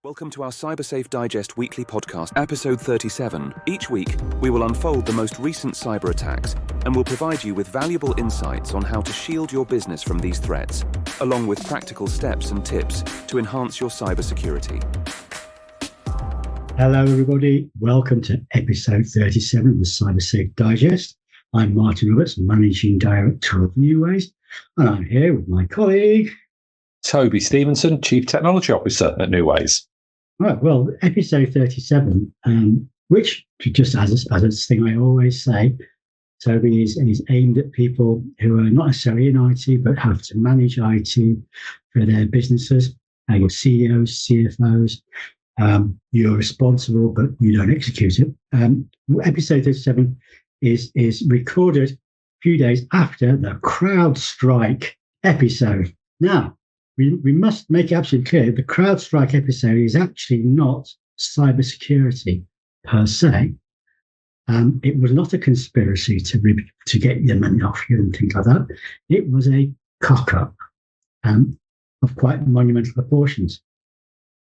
Welcome to our Cybersafe Digest weekly podcast, episode 37. Each week, we will unfold the most recent cyber attacks and will provide you with valuable insights on how to shield your business from these threats, along with practical steps and tips to enhance your cybersecurity. Hello, everybody. Welcome to episode 37 of the Cybersafe Digest. I'm Martin Roberts, Managing Director of Newways, and I'm here with my colleague, Toby Stevenson, Chief Technology Officer at Newways. Right, well, episode 37, which, just as a thing I always say, Toby is aimed at people who are not necessarily in IT, but have to manage IT for their businesses. Your CEOs, CFOs, you're responsible, but you don't execute it. Episode 37 is recorded a few days after the Crowdstrike episode. Now, we must make it absolutely clear, the Crowdstrike episode is actually not cybersecurity per se. It was not a conspiracy to get your money off you and things like that. It was a cock-up of quite monumental proportions.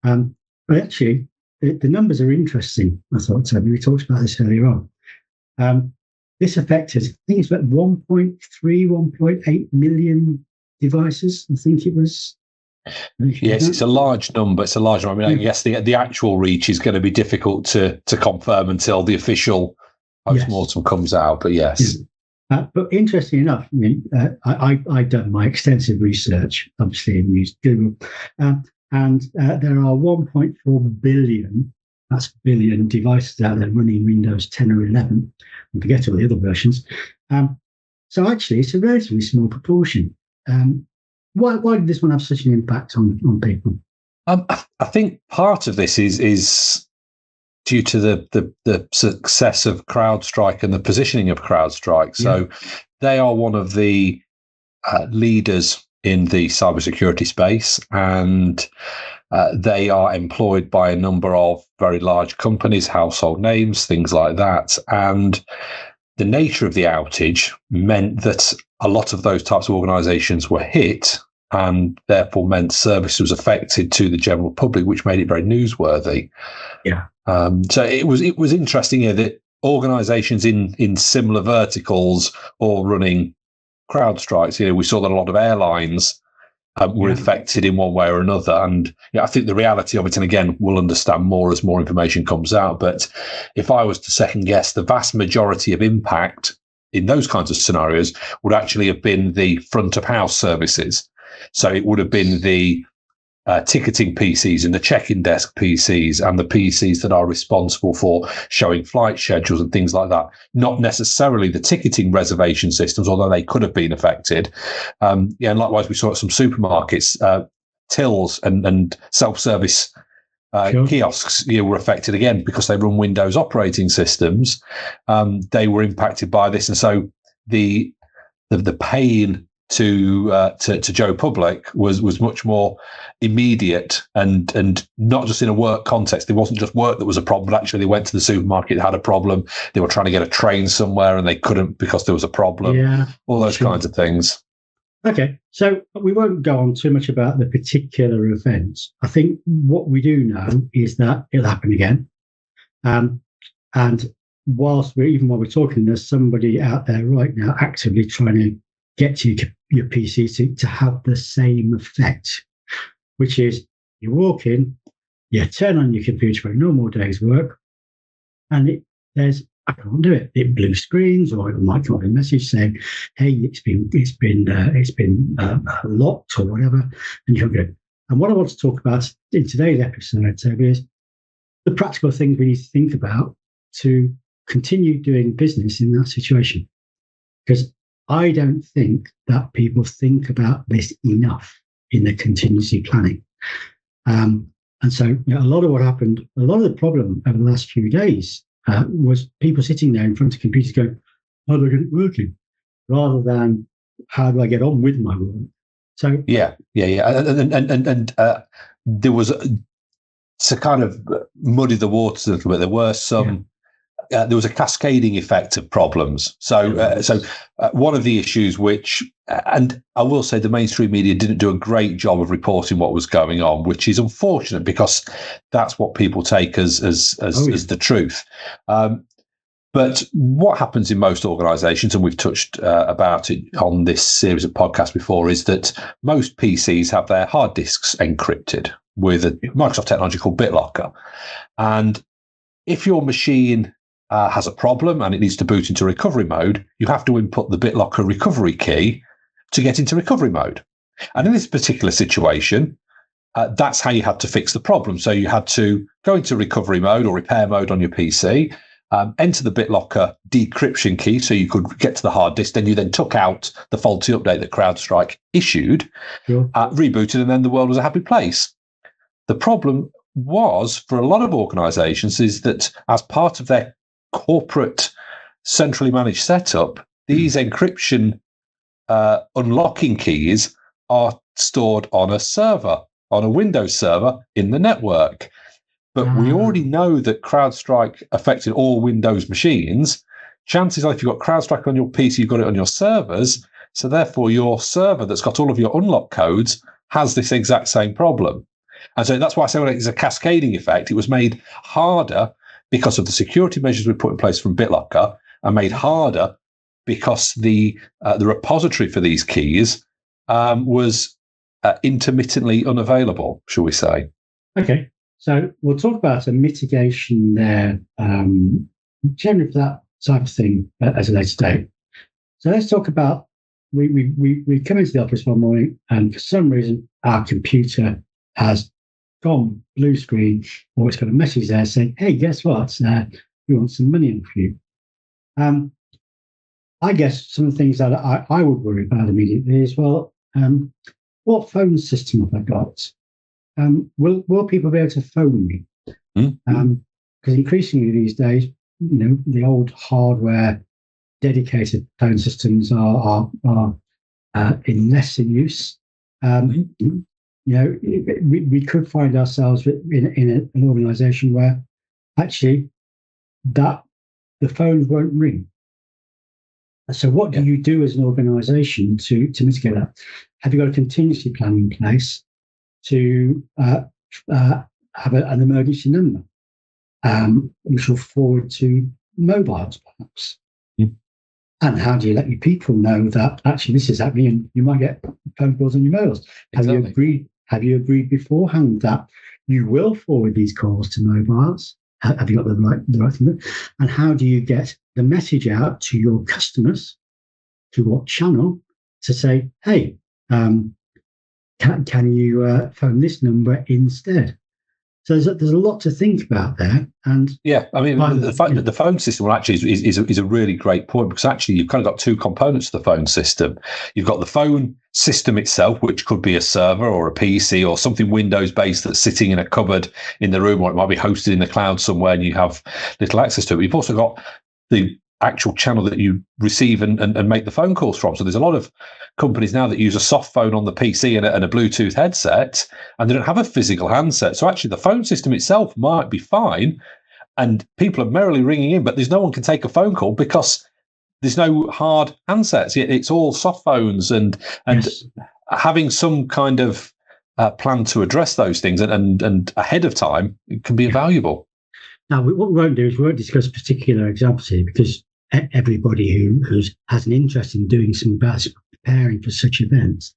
But actually, the numbers are interesting, I thought. So we talked about this earlier on. This affected, I think it's about 1.3, 1.8 million devices, I think it was. Yes, it's a large number. I mean, I guess the actual reach is going to be difficult to confirm until the official post-mortem comes out. But yes. But interesting enough, I mean, I've done my extensive research, obviously, and used Google, and there are 1.4 billion, that's billion devices out there running Windows 10 or 11, and forget all the other versions. So actually, it's a relatively small proportion. Why did this one have such an impact on people? I think part of this is due to the success of CrowdStrike and the positioning of CrowdStrike. So they are one of the leaders in the cybersecurity space, and they are employed by a number of very large companies, household names, things like that. And the nature of the outage meant that a lot of those types of organizations were hit, and therefore meant service was affected to the general public, which made it very newsworthy. So it was interesting here that organizations in similar verticals all running CrowdStrikes. We saw that a lot of airlines were affected in one way or another. And I think the reality of it, and again, we'll understand more as more information comes out. But if I was to second guess, the vast majority of impact in those kinds of scenarios would actually have been the front of house services. So it would have been the ticketing PCs and the check-in desk PCs and the PCs that are responsible for showing flight schedules and things like that. Not necessarily the ticketing reservation systems, although they could have been affected. And likewise, we saw at some supermarkets, tills and self-service kiosks were affected again because they run Windows operating systems. They were impacted by this, and so the pain to Joe Public was much more immediate and not just in a work context. It wasn't just work that was a problem, but actually they went to the supermarket, had a problem. They were trying to get a train somewhere and they couldn't because there was a problem. All those kinds of things. Okay, so we won't go on too much about the particular events. I think what we do know is that it'll happen again. And while we're talking, there's somebody out there right now actively trying to get to your PC to have the same effect, which is you walk in, you turn on your computer for a normal day's work, and I can't do it. It blue screens, or it might come up a message saying, "Hey, it's been locked" or whatever, and you can't go. And what I want to talk about in today's episode, Toby, is the practical things we need to think about to continue doing business in that situation, because I don't think that people think about this enough in their contingency planning. And so a lot of what happened, a lot of the problem over the last few days was people sitting there in front of computers going, how do I get it working? Rather than how do I get on with my work? So and there was to kind of muddy the waters a little bit. There were some there was a cascading effect of problems. So one of the issues which, and I will say the mainstream media didn't do a great job of reporting what was going on, which is unfortunate because that's what people take as the truth. But what happens in most organisations, and we've touched about it on this series of podcasts before, is that most PCs have their hard disks encrypted with a Microsoft technology called BitLocker. And if your machine has a problem and it needs to boot into recovery mode, you have to input the BitLocker recovery key to get into recovery mode. And in this particular situation, that's how you had to fix the problem. So you had to go into recovery mode or repair mode on your PC, enter the BitLocker decryption key so you could get to the hard disk. Then you took out the faulty update that CrowdStrike issued, rebooted, and then the world was a happy place. The problem was, for a lot of organizations, is that as part of their corporate centrally managed setup, these encryption unlocking keys are stored on a server, on a Windows server in the network. But we already know that CrowdStrike affected all Windows machines. Chances are, if you've got CrowdStrike on your PC, you've got it on your servers. So therefore, your server that's got all of your unlock codes has this exact same problem. And so that's why I say it's a cascading effect. It was made harder because of the security measures we put in place from BitLocker, and made harder because the repository for these keys was intermittently unavailable, shall we say. Okay. So we'll talk about a mitigation there, generally for that type of thing at a later date. So let's talk about, we come into the office one morning and for some reason our computer has gone blue screen, or it's got a message there saying, hey, guess what? We want some money in for you. I guess some of the things that I would worry about immediately is, well, what phone system have I got? Will people be able to phone me? Because increasingly these days, the old hardware dedicated phone systems are in less in use. We could find ourselves in an organisation where actually that the phone won't ring. So what do you do as an organisation to mitigate that? Have you got a contingency plan in place to have an emergency number, which will forward to mobiles, perhaps? And how do you let your people know that actually this is happening and you might get phone calls on your mobiles? Exactly. Have you agreed beforehand that you will forward these calls to mobiles? Have you got the right thing? And how do you get the message out to your customers, to what channel, to say, hey, can you phone this number instead? So there's a lot to think about there. And the phone system actually is a really great point, because actually you've kind of got two components to the phone system. You've got the phone system itself, which could be a server or a PC or something Windows based that's sitting in a cupboard in the room, or it might be hosted in the cloud somewhere and you have little access to it. You've also got the actual channel that you receive and make the phone calls from. So there's a lot of companies now that use a soft phone on the PC and a Bluetooth headset, and they don't have a physical handset. So actually the phone system itself might be fine and people are merrily ringing in, but there's no one can take a phone call because there's no hard handsets. It's all soft phones, and yes, having some kind of plan to address those things and ahead of time can be invaluable. Now, what we won't do is we won't discuss particular examples here, because everybody who has an interest in doing some about preparing for such events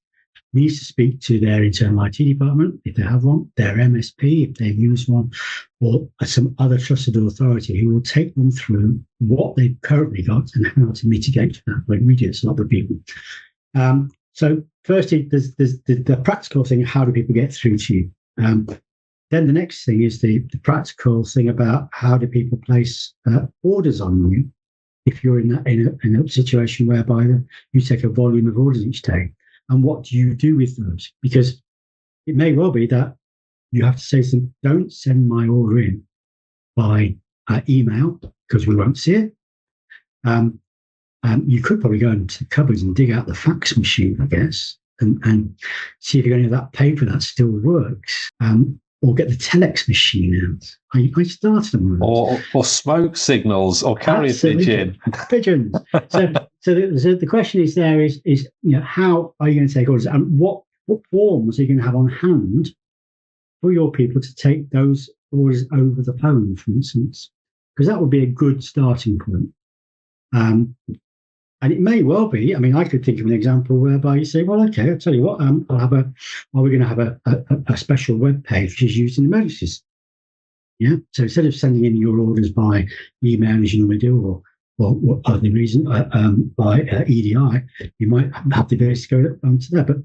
needs to speak to their internal IT department, if they have one, their MSP, if they've used one, or some other trusted authority who will take them through what they've currently got and how to mitigate that, like we do, it's not the people. So firstly, there's the practical thing, how do people get through to you? Then the next thing is the practical thing about how do people place orders on you if you're in a situation whereby you take a volume of orders each day, and what do you do with those? Because it may well be that you have to say to them, don't send my order in by email because we won't see it. You could probably go into the cupboards and dig out the fax machine, I guess, and see if you're going to have that paper that still works. or get the telex machine out. I started on that. Or smoke signals, or carrier pigeon. Pigeons. So the question is how are you going to take orders, and what forms are you going to have on hand for your people to take those orders over the phone, for instance? Because that would be a good starting point. And it may well be, I mean, I could think of an example whereby you say, well, okay, I'll tell you what, we're going to have a special web page which is used in emergencies. Yeah. So instead of sending in your orders by email as you normally do, or other reason, by EDI, you might have the ability to go onto there. But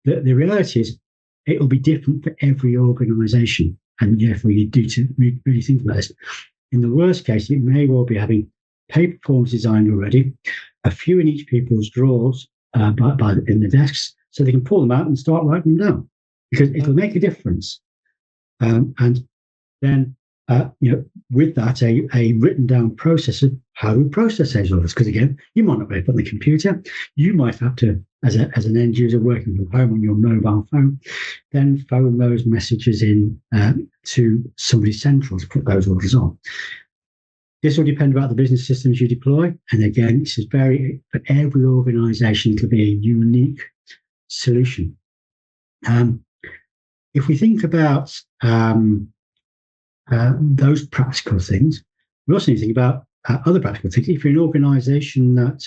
the reality is it will be different for every organisation. And therefore you do to really think about this. In the worst case, you may well be having paper forms designed already, a few in each people's drawers in the desks, so they can pull them out and start writing them down, because it'll make a difference. And then, with that, a written down process of how we process those orders. Because again, you might not be able to put on the computer. You might have to, as an end user working from home on your mobile phone, then phone those messages in to somebody central to put those orders on. This will depend about the business systems you deploy. And again, this is for every organization, it'll be a unique solution. If we think about those practical things, we also need to think about other practical things. If you're an organization that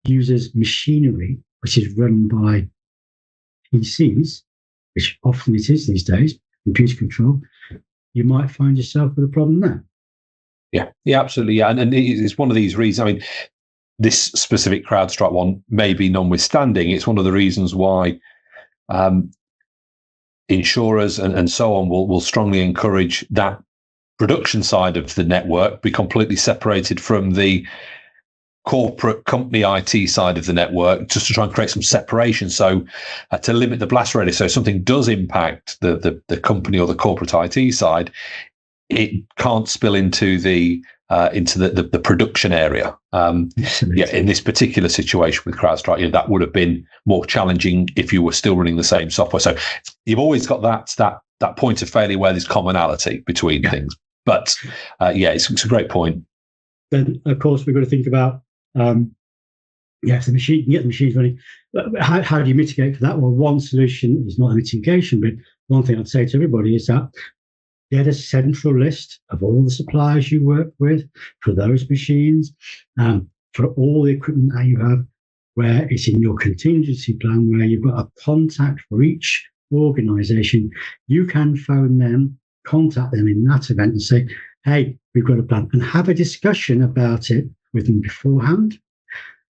uses machinery, which is run by PCs, which often it is these days, computer control, you might find yourself with a problem there. Yeah, absolutely. Yeah. And it's one of these reasons. I mean, this specific CrowdStrike one may be notwithstanding. It's one of the reasons why insurers and so on will strongly encourage that production side of the network be completely separated from the corporate company IT side of the network, just to try and create some separation. So to limit the blast radius. So if something does impact the company or the corporate IT side, it can't spill into the production area. In this particular situation with CrowdStrike, that would have been more challenging if you were still running the same software. So you've always got that point of failure where there's commonality between things. But it's a great point. Then of course we've got to think about if the machine, you can get the machines running. How do you mitigate for that? Well, one solution is not a mitigation, but one thing I'd say to everybody is that get a central list of all the suppliers you work with for those machines, for all the equipment that you have, where it's in your contingency plan, where you've got a contact for each organization. You can phone them, contact them in that event and say, hey, we've got a plan, and have a discussion about it with them beforehand.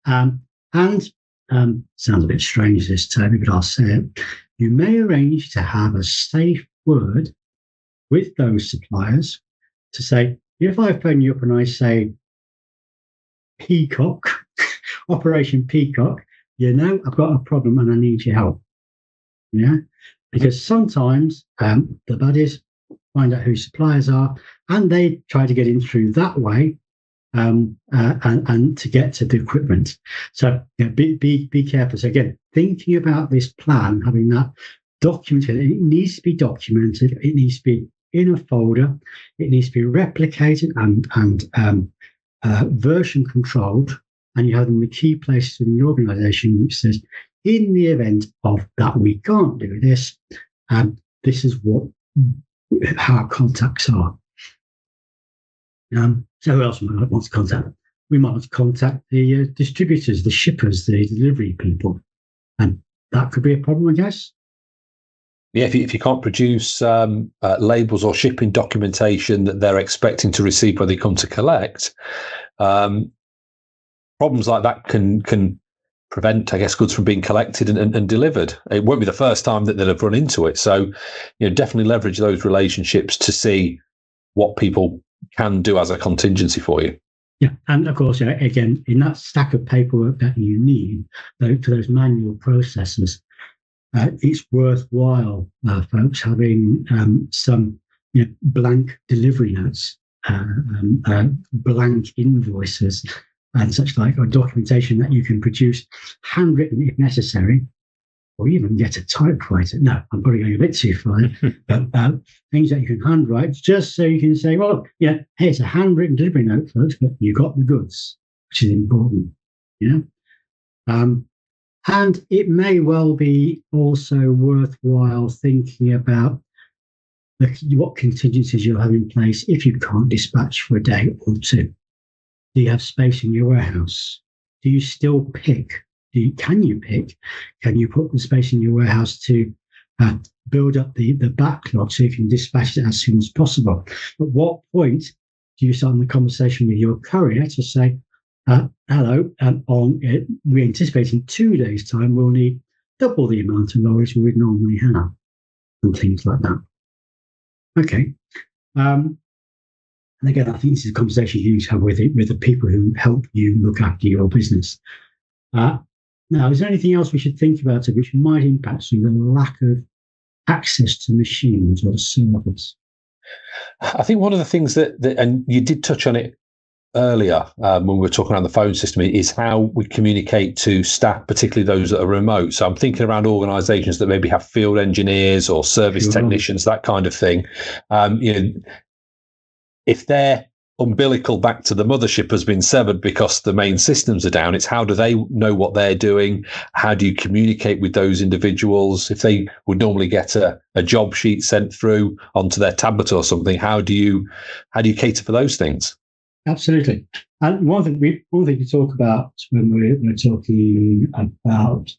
Sounds a bit strange this, Toby, but I'll say it. You may arrange to have a safe word with those suppliers to say, if I phone you up and I say, Peacock, Operation Peacock, I've got a problem and I need your help. Yeah, because sometimes the baddies find out who suppliers are and they try to get in through that way and to get to the equipment. So be careful. So again, thinking about this plan, having that documented, it needs to be documented. It needs to be in a folder. It needs to be replicated and version controlled. And you have them in the key places in the organization, which says, in the event of that we can't do this, this is how our contacts are. So who else might want to contact? We might want to contact the distributors, the shippers, the delivery people. And that could be a problem, I guess. Yeah, if you can't produce labels or shipping documentation that they're expecting to receive when they come to collect, problems like that can prevent, I guess, goods from being collected and delivered. It won't be the first time that they'll have run into it. So, definitely leverage those relationships to see what people can do as a contingency for you. Yeah, and of course, again, in that stack of paperwork that you need for those manual processes, it's worthwhile, folks, having some blank delivery notes, blank invoices, and such like, or documentation that you can produce, handwritten if necessary, or even get a typewriter. No, I'm probably going a bit too far. But things that you can handwrite, just so you can say, well, yeah, hey, it's a handwritten delivery note, folks, but you got the goods, which is important, and it may well be also worthwhile thinking about what contingencies you'll have in place if you can't dispatch for a day or two. Do you have space in your warehouse? Do you still pick? Can you pick? Can you put the space in your warehouse to build up the backlog so you can dispatch it as soon as possible? At what point do you start the conversation with your courier to say, hello, we're anticipating 2 days' time, we'll need double the amount of lorries we would normally have, and things like that. Okay. And again, I think this is a conversation you need to have with the people who help you look after your business. Now, is there anything else we should think about which might impact the lack of access to machines or servers? I think one of the things that and you did touch on it earlier when we were talking around the phone system, is how we communicate to staff, particularly those that are remote. So I'm thinking around organisations that maybe have field engineers or service technicians, that kind of thing. If their umbilical back to the mothership has been severed because the main systems are down, it's how do they know what they're doing? How do you communicate with those individuals? If they would normally get a job sheet sent through onto their tablet or something, how do you cater for those things? Absolutely. And one thing we talk about when we're talking about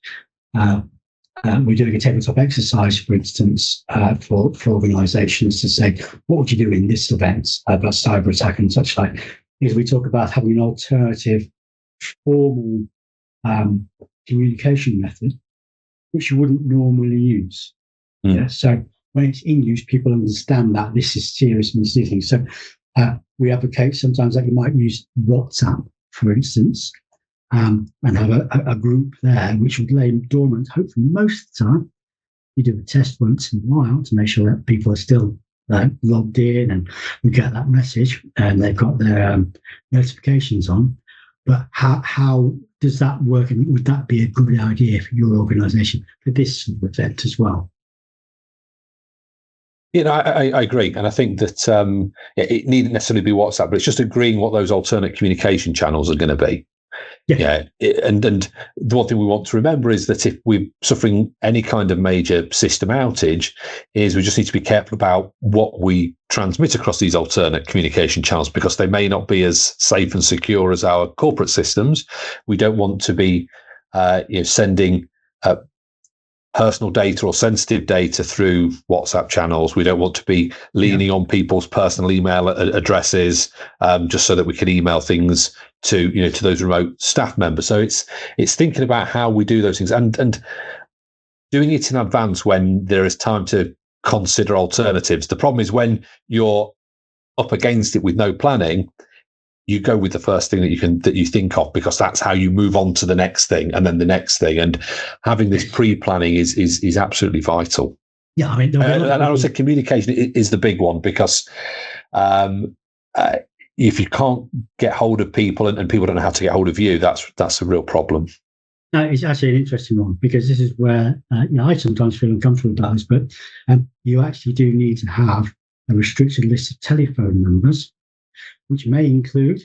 we're doing a tabletop exercise, for instance, for organisations to say, what would you do in this event about cyber attack and such like, is we talk about having an alternative formal communication method, which you wouldn't normally use. Yeah. So when it's in use, people understand that this is serious misleading. So we advocate sometimes that you might use WhatsApp, for instance, and have a group there which would lay dormant, hopefully most of the time. You do a test once in a while to make sure that people are still logged in and we get that message and they've got their notifications on. But how does that work? And would that be a good idea for your organisation for this sort of event as well? I agree. And I think that it needn't necessarily be WhatsApp, but it's just agreeing what those alternate communication channels are going to be. And the one thing we want to remember is that if we're suffering any kind of major system outage, is we just need to be careful about what we transmit across these alternate communication channels, because they may not be as safe and secure as our corporate systems. We don't want to be sending personal data or sensitive data through WhatsApp channels. We don't want to be leaning on people's personal email addresses just so that we can email things to those remote staff members. So it's thinking about how we do those things and doing it in advance when there is time to consider alternatives. The problem is when you're up against it with no planning, you go with the first thing that you think of, because that's how you move on to the next thing and then the next thing. And having this pre-planning is absolutely vital. Yeah, I mean, and I would say communication is the big one, because if you can't get hold of people and people don't know how to get hold of you, that's a real problem. No, it's actually an interesting one, because this is where I sometimes feel uncomfortable about this, but you actually do need to have a restricted list of telephone numbers, which may include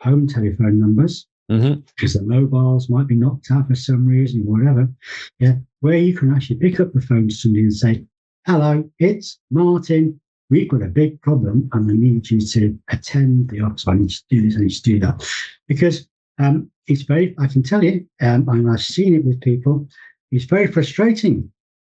home telephone numbers, because the mobiles might be knocked out for some reason, whatever. Yeah, where you can actually pick up the phone to somebody and say, "Hello, it's Martin. We've got a big problem, and I need you to attend the office. I need to do this. I need to do that." Because it's very, I can tell you, and I've seen it with people. It's very frustrating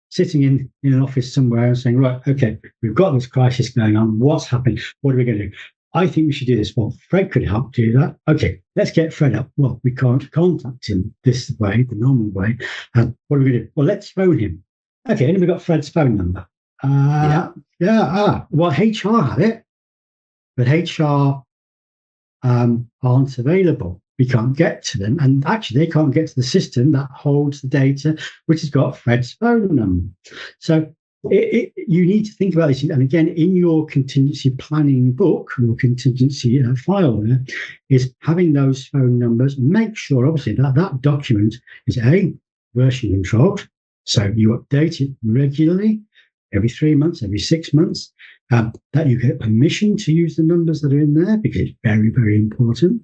sitting in an office somewhere and saying, "Right, okay, we've got this crisis going on. What's happening? What are we going to do? I think we should do this." Well, Fred could help do that. Okay, let's get Fred up. Well, we can't contact him this way, the normal way. What are we going to do? Well, let's phone him. Okay, and we've got Fred's phone number. Well, HR have it, but HR aren't available. We can't get to them. And actually, they can't get to the system that holds the data, which has got Fred's phone number. So you need to think about this. And again, in your contingency planning book, your contingency file there, is having those phone numbers. Make sure, obviously, that document is A, version controlled, So you update it regularly, every 3 months, every 6 months, that you get permission to use the numbers that are in there, because it's very, very important.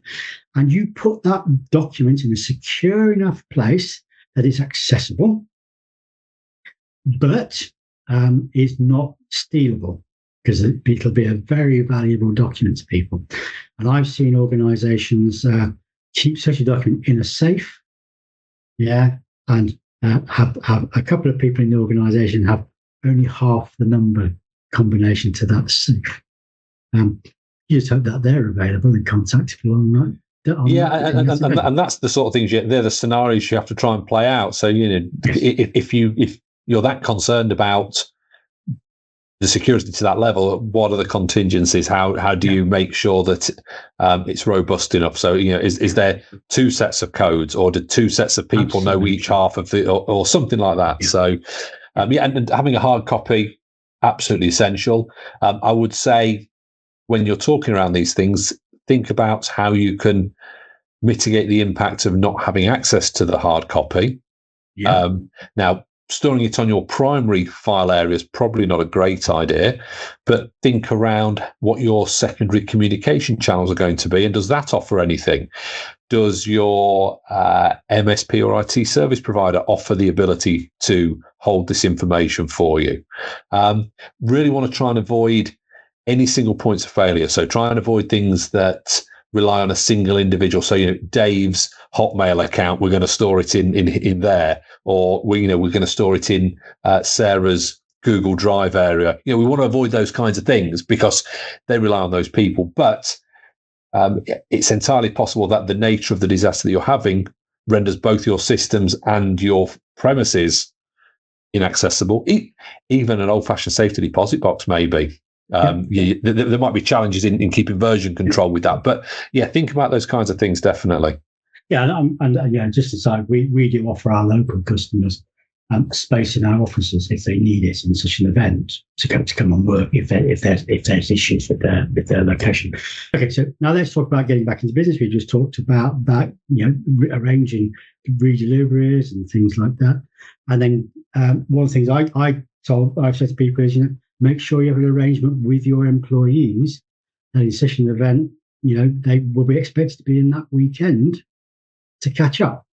And you put that document in a secure enough place that it's accessible, but is not stealable, because it'll be a very valuable document to people. And I've seen organizations keep such a document in a safe, and have a couple of people in the organization have only half the number combination to that safe. You just hope that they're available and contactable on that. And that's the sort of things. They're the scenarios you have to try and play out. So if you're that concerned about the security to that level, what are the contingencies? How do you make sure that it's robust enough? So is there two sets of codes, or do two sets of people know each half of the, or something like that? Yeah. So and having a hard copy, absolutely essential. I would say when you're talking around these things, think about how you can mitigate the impact of not having access to the hard copy. Yeah. Now, storing it on your primary file area is probably not a great idea, but think around what your secondary communication channels are going to be, and does that offer anything? Does your MSP or IT service provider offer the ability to hold this information for you? Really want to try and avoid any single points of failure. So try and avoid things that rely on a single individual. So, Dave's Hotmail account, we're going to store it in there, or we're going to store it in Sarah's Google Drive area. We want to avoid those kinds of things because they rely on those people. But it's entirely possible that the nature of the disaster that you're having renders both your systems and your premises inaccessible. Even an old-fashioned safety deposit box, maybe. There might be challenges in keeping version control with that, but think about those kinds of things, definitely. And just to say, we do offer our local customers space in our offices if they need it in such an event to come and work if there's issues with their location. Okay, so now let's talk about getting back into business. We just talked about that, arranging redeliveries and things like that. And then one of the things I've said to people is, make sure you have an arrangement with your employees that in such an event, they will be expected to be in that weekend to catch up.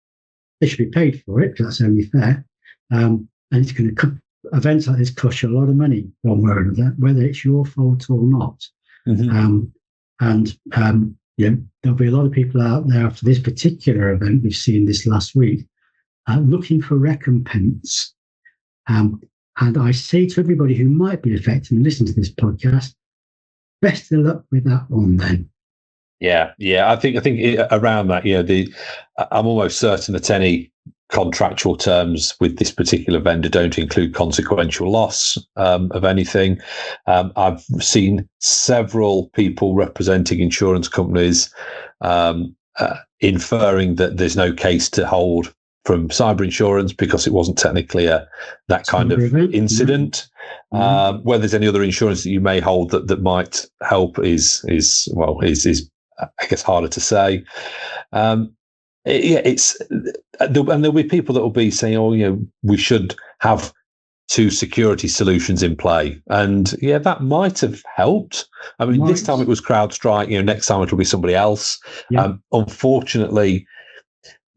They should be paid for it, because that's only fair. And it's going to events like this cost you a lot of money, one way or another, whether it's your fault or not. Mm-hmm. There'll be a lot of people out there after this particular event we've seen this last week looking for recompense. And I say to everybody who might be affected and listen to this podcast, best of luck with that one then. Yeah. I think around that, I'm almost certain that any contractual terms with this particular vendor don't include consequential loss of anything. I've seen several people representing insurance companies inferring that there's no case to hold from cyber insurance because it wasn't technically that kind of incident. Mm-hmm. Whether there's any other insurance that you may hold that might help is I guess harder to say. It's and there'll be people that will be saying, we should have two security solutions in play, and that might have helped. I mean, this time it was CrowdStrike. Next time it'll be somebody else. Yeah. Unfortunately,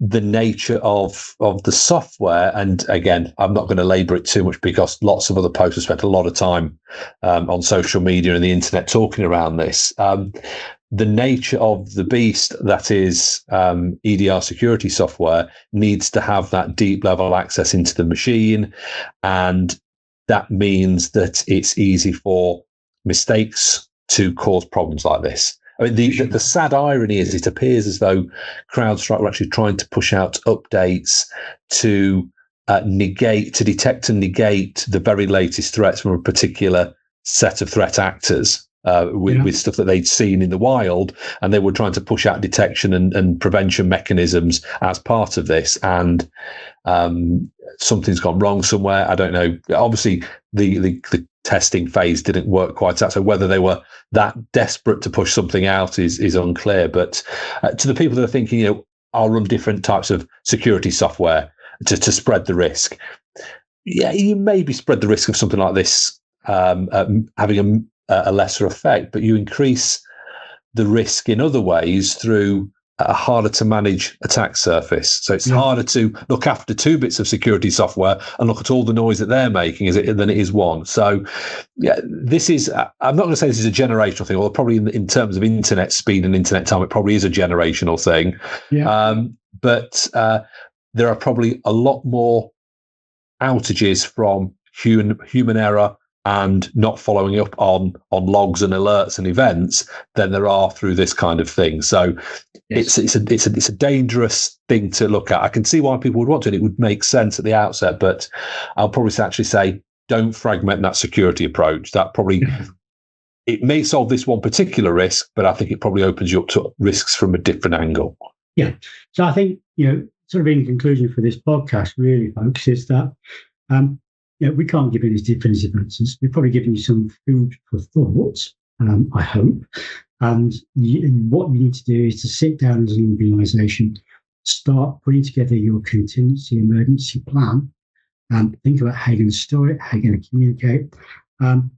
the nature of the software, and again, I'm not going to labor it too much because lots of other posts have spent a lot of time on social media and the internet talking around this. The nature of the beast that is EDR security software needs to have that deep level access into the machine, and that means that it's easy for mistakes to cause problems like this. I mean, the sad irony is it appears as though CrowdStrike were actually trying to push out updates to detect and negate the very latest threats from a particular set of threat actors with stuff that they'd seen in the wild, and they were trying to push out detection and prevention mechanisms as part of this. And something's gone wrong somewhere. I don't know. Obviously, the testing phase didn't work quite out. So whether they were that desperate to push something out is unclear. But to the people that are thinking, I'll run different types of security software to spread the risk. yeah, you maybe spread the risk of something like this having a lesser effect, but you increase the risk in other ways through a harder to manage attack surface. So it's harder to look after two bits of security software and look at all the noise that they're making than it is one. So yeah, this is, I'm not going to say this is a generational thing, or probably in terms of internet speed and internet time, it probably is a generational thing. Yeah. But there are probably a lot more outages from human error and not following up on logs and alerts and events than there are through this kind of thing. So it's a dangerous thing to look at. I can see why people would want to, and it would make sense at the outset, but I'll probably actually say don't fragment that security approach. That probably it may solve this one particular risk, but I think it probably opens you up to risks from a different angle. Yeah. So I think, sort of in conclusion for this podcast, really, folks, is that we can't give any definitive answers. We're probably giving you some food for thought, I hope. And what you need to do is to sit down as an organisation, start putting together your contingency emergency plan, and think about how you're going to store it, how you're going to communicate. And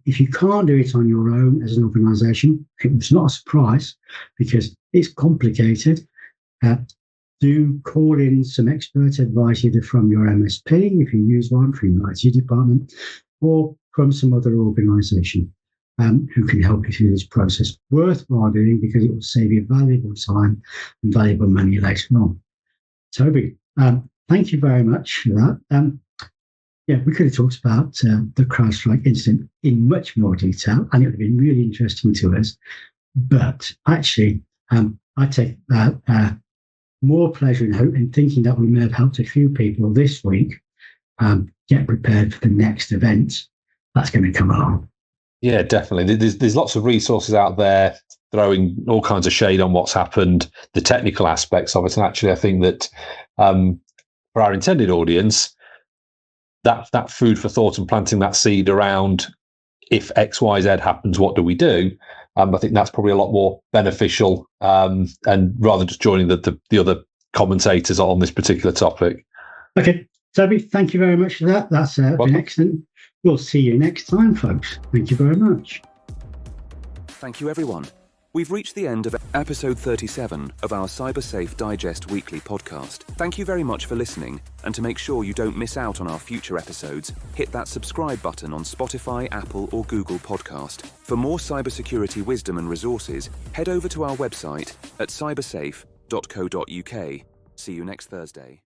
if you can't do it on your own as an organisation, it's not a surprise because it's complicated. Do call in some expert advice either from your MSP, if you use one, from your IT department, or from some other organisation who can help you through this process. Worthwhile doing because it will save you valuable time and valuable money later on. Toby, thank you very much for that. We could have talked about the Crowdstrike incident in much more detail, and it would have been really interesting to us. But actually, I take more pleasure in thinking that we may have helped a few people this week get prepared for the next event that's going to come along. Yeah, definitely. There's lots of resources out there throwing all kinds of shade on what's happened, the technical aspects of it. And actually, I think that for our intended audience, that food for thought and planting that seed around if X, Y, Z happens, what do we do? I think that's probably a lot more beneficial, and rather than just joining the other commentators on this particular topic. Okay, Toby, thank you very much for that. That's been excellent. We'll see you next time, folks. Thank you very much. Thank you, everyone. We've reached the end of episode 37 of our Cybersafe Digest weekly podcast. Thank you very much for listening, and to make sure you don't miss out on our future episodes, hit that subscribe button on Spotify, Apple or Google Podcast. For more cybersecurity wisdom and resources, head over to our website at cybersafe.co.uk. See you next Thursday.